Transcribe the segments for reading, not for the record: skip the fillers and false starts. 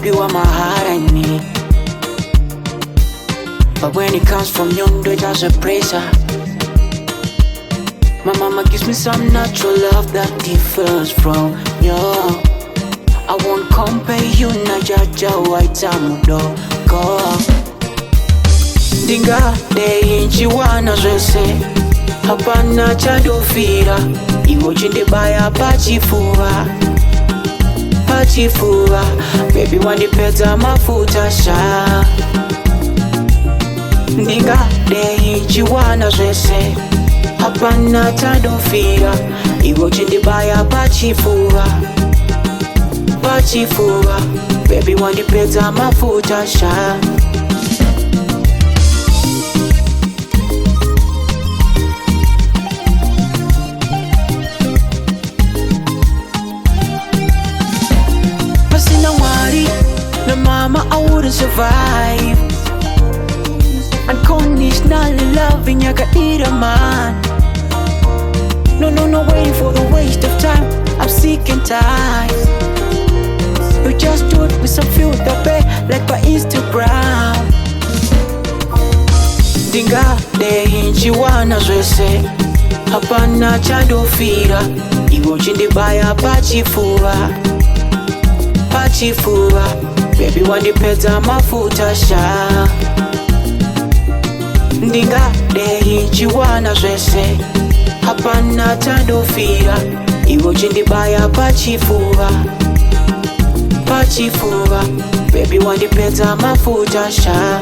baby, what my heart I need. But when it comes from you, do it as a pressure. My mama gives me some natural love that differs from you. I won't compare you na jaja white amudo go. Ndingadei ndichiwana zvose, hapana chandofira. Iwo chindibaya pachifuva, pachifuva. Baby wandipedza mafuta sha. Ndingadei ndichiwana zvose, hapana chandofira. Iwo chindibaya pachifuva, pachifuva. Baby wandipedza mafuta sha. Pasina wari na mama, I wouldn't survive. Unconditional loving, I can eat a man. No waiting for the waste of time. I'm sick and tired. You just do it with some filter, babe, like by Instagram. Ndingadei ndichiwana zvose, hapana chandofira. Iwo chindibaya pachifuva, pachifuva. Baby wandipedza mafuta sha. Ndingadei ndichiwana zvose, hapana chandofira. Iwo chindibaya pachifuva, pachifuva. Baby wandipedza mafuta sha.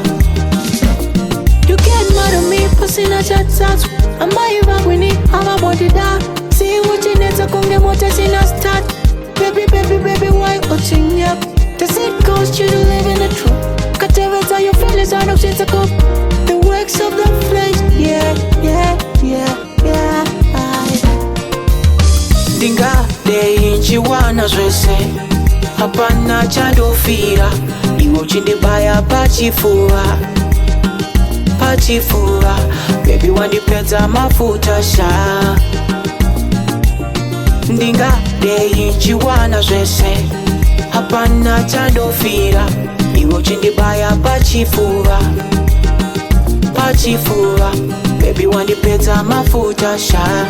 You get mad at me, pasina chat chats. Amaiva kwini, amabody da. See what you need to kunge moto sina start. Baby, why watching up? Does it cost you to live in the truth? Cut every your feelings out of shit to cope. The works of the flesh, yeah. Ndingadei ndichiwana zvose, hapana chandofira. Iwo chindibaya pachifuva, pachifuva. Baby wandipedza mafuta sha. Ndingadei ndichiwana zvose, hapana chandofira. Iwo chindibaya pachifuva, pachifuva. Baby wandipedza mafuta sha.